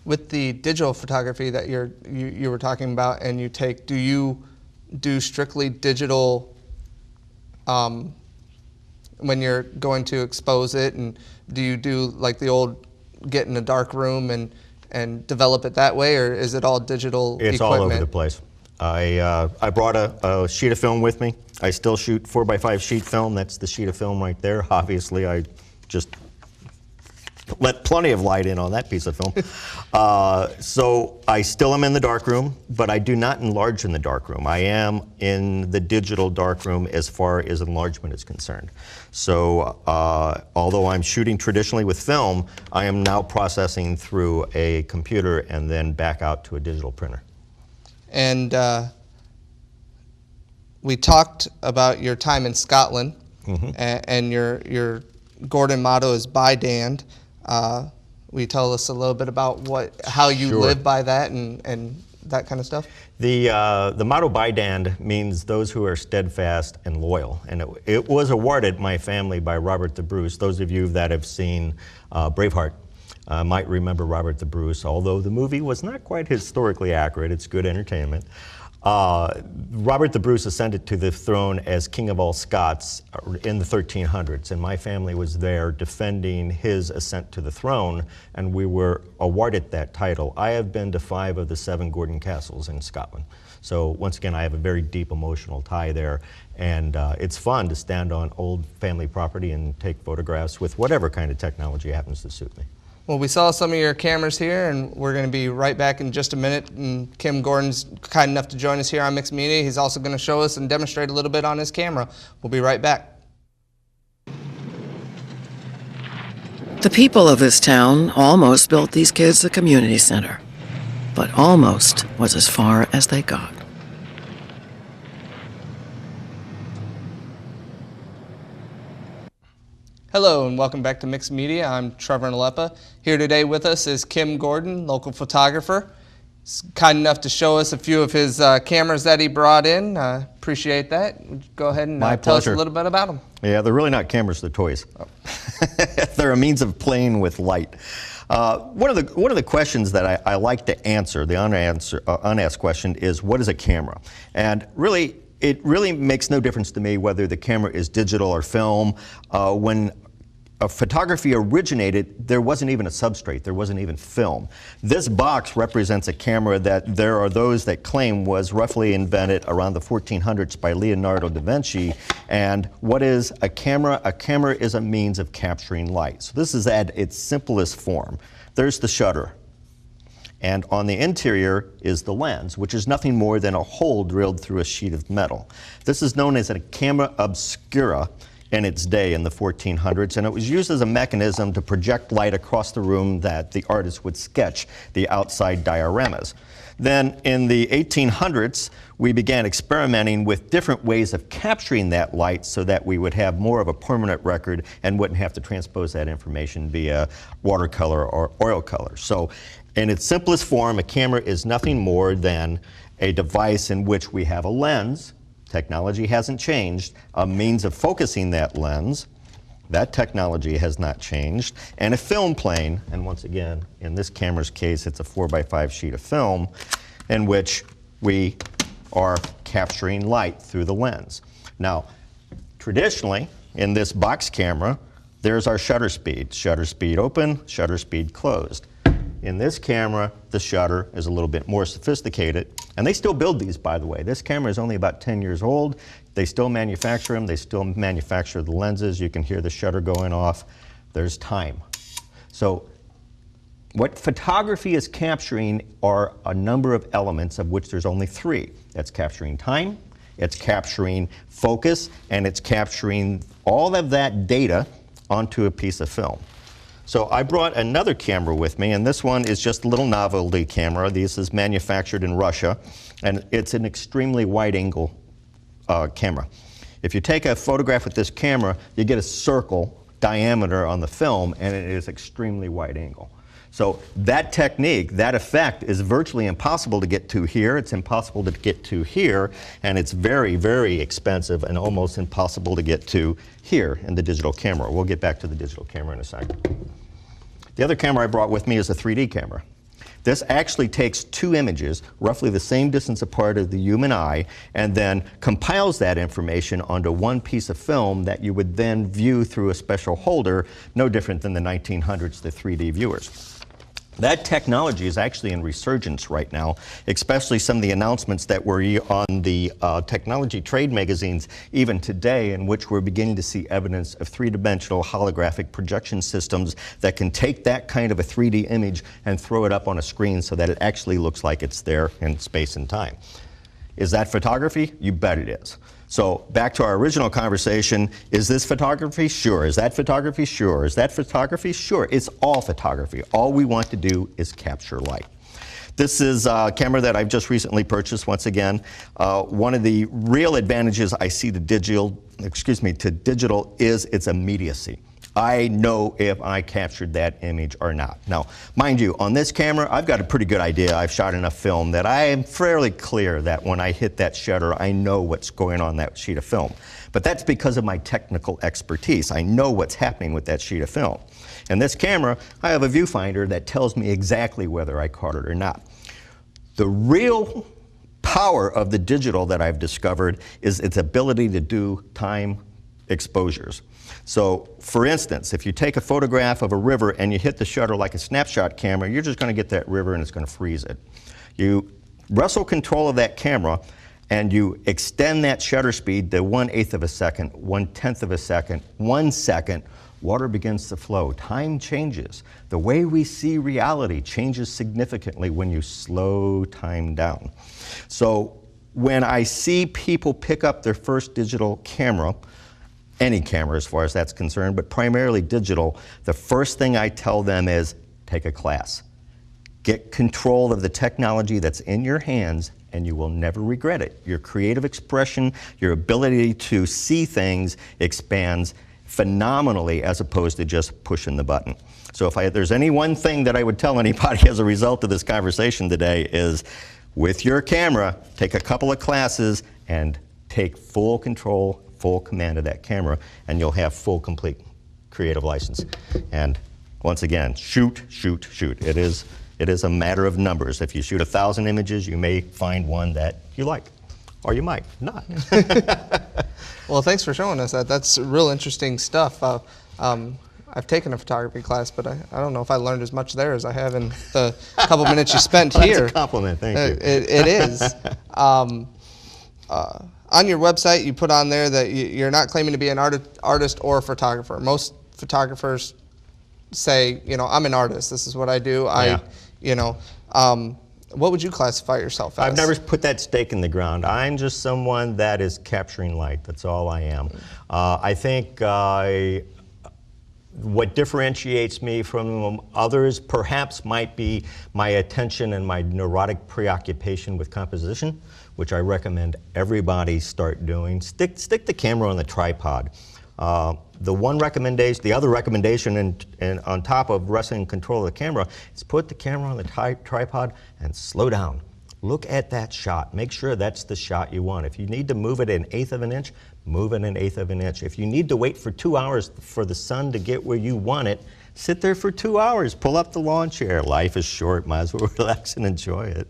With the digital photography that you were talking about, and you take, do you do strictly digital when you're going to expose it, and do you do like the old get in a dark room and develop it that way, or is it all digital It's equipment? all over the place. I brought a sheet of film with me. I still shoot 4x5 sheet film. That's the sheet of film right there. Obviously, I just let plenty of light in on that piece of film. So I still am in the darkroom, but I do not enlarge in the darkroom. I am in the digital darkroom as far as enlargement is concerned. So although I'm shooting traditionally with film, I am now processing through a computer and then back out to a digital printer. And we talked about your time in Scotland, and your Gordon motto is "By Dand." Will you tell us a little bit about how you live by that and that kind of stuff? The motto "By Dand" means those who are steadfast and loyal, and it was awarded my family by Robert the Bruce. Those of you that have seen Braveheart might remember Robert the Bruce, although the movie was not quite historically accurate. It's good entertainment. Robert the Bruce ascended to the throne as King of all Scots in the 1300s, and my family was there defending his ascent to the throne, and we were awarded that title. I have been to 5 of the 7 Gordon castles in Scotland. So once again, I have a very deep emotional tie there, and it's fun to stand on old family property and take photographs with whatever kind of technology happens to suit me. Well, we saw some of your cameras here, and we're going to be right back in just a minute. And Kim Gordon's kind enough to join us here on Mixed Media. He's also going to show us and demonstrate a little bit on his camera. We'll be right back. The people of this town almost built these kids a community center, but almost was as far as they got. Hello and welcome back to Mixed Media. I'm Trevor Nalepa. Here today with us is Kim Gordon, local photographer. He's kind enough to show us a few of his cameras that he brought in. Appreciate that. Would you go ahead and tell us a little bit about them? Yeah, they're really not cameras, they're toys. Oh. They're a means of playing with light. One of the questions that I like to answer, the unasked question, is what is a camera? And really, it really makes no difference to me whether the camera is digital or film. When photography originated, there wasn't even a substrate, there wasn't even film. This box represents a camera that there are those that claim was roughly invented around the 1400s by Leonardo da Vinci. And what is a camera? A camera is a means of capturing light. So this is at its simplest form. There's the shutter. And on the interior is the lens, which is nothing more than a hole drilled through a sheet of metal. This is known as a camera obscura in its day in the 1400s, and it was used as a mechanism to project light across the room that the artist would sketch the outside dioramas. Then in the 1800s, we began experimenting with different ways of capturing that light so that we would have more of a permanent record and wouldn't have to transpose that information via watercolor or oil color. So in its simplest form, a camera is nothing more than a device in which we have a lens. Technology hasn't changed. A means of focusing that lens. That technology has not changed. And a film plane, and once again, in this camera's case, it's a 4x5 sheet of film in which we are capturing light through the lens. Now, traditionally, in this box camera, there's our shutter speed. Shutter speed open, shutter speed closed. In this camera, the shutter is a little bit more sophisticated, and they still build these, by the way. This camera is only about 10 years old. They still manufacture them. They still manufacture the lenses. You can hear the shutter going off. There's time. So what photography is capturing are a number of elements, of which there's only 3. That's capturing time, it's capturing focus, and it's capturing all of that data onto a piece of film. So I brought another camera with me, and this one is just a little novelty camera. This is manufactured in Russia, and it's an extremely wide-angle camera. If you take a photograph with this camera, you get a circle diameter on the film, and it is extremely wide-angle. So that technique, that effect, is virtually impossible to get to here. It's impossible to get to here, and it's very, very expensive and almost impossible to get to here in the digital camera. We'll get back to the digital camera in a second. The other camera I brought with me is a 3D camera. This actually takes two images, roughly the same distance apart as the human eye, and then compiles that information onto one piece of film that you would then view through a special holder, no different than the 1900s, the 3D viewers. That technology is actually in resurgence right now, especially some of the announcements that were on the technology trade magazines even today, in which we're beginning to see evidence of three-dimensional holographic projection systems that can take that kind of a 3D image and throw it up on a screen so that it actually looks like it's there in space and time. Is that photography? You bet it is. So back to our original conversation, is this photography? Sure. Is that photography? Sure. Is that photography? Sure. It's all photography. All we want to do is capture light. This is a camera that I've just recently purchased once again. One of the real advantages I see to digital is its immediacy. I know if I captured that image or not. Now, mind you, on this camera, I've got a pretty good idea. I've shot enough film that I am fairly clear that when I hit that shutter, I know what's going on that sheet of film. But that's because of my technical expertise. I know what's happening with that sheet of film. In this camera, I have a viewfinder that tells me exactly whether I caught it or not. The real power of the digital that I've discovered is its ability to do time exposures. So, for instance, if you take a photograph of a river and you hit the shutter like a snapshot camera, you're just going to get that river and it's going to freeze it. You wrestle control of that camera and you extend that shutter speed to 1/8 of a second, 1/10 of a second, 1 second, water begins to flow. Time changes. The way we see reality changes significantly when you slow time down. So, when I see people pick up their first digital camera, any camera as far as that's concerned, but primarily digital, the first thing I tell them is take a class. Get control of the technology that's in your hands and you will never regret it. Your creative expression, your ability to see things expands phenomenally as opposed to just pushing the button. So if there's any one thing that I would tell anybody as a result of this conversation today is with your camera, take a couple of classes and take full control, full command of that camera, and you'll have full, complete creative license. And once again, shoot, shoot, shoot. It is a matter of numbers. If you shoot 1,000 images, you may find one that you like, or you might not. Well, thanks for showing us that. That's real interesting stuff. I've taken a photography class, but I don't know if I learned as much there as I have in the couple minutes you spent here. That's a compliment, thank you. It is. On your website, you put on there that you're not claiming to be an artist or a photographer. Most photographers say, you know, I'm an artist. This is what I do. What would you classify yourself as? I've never put that stake in the ground. I'm just someone that is capturing light. That's all I am. I think what differentiates me from others perhaps might be my attention and my neurotic preoccupation with composition, which I recommend everybody start doing. Stick the camera on the tripod. The other recommendation and on top of wrestling control of the camera is put the camera on the tripod and slow down. Look at that shot. Make sure that's the shot you want. If you need to move it 1/8 of an inch, move it 1/8 of an inch. If you need to wait for 2 hours for the sun to get where you want it, sit there for 2 hours. Pull up the lawn chair. Life is short. Might as well relax and enjoy it.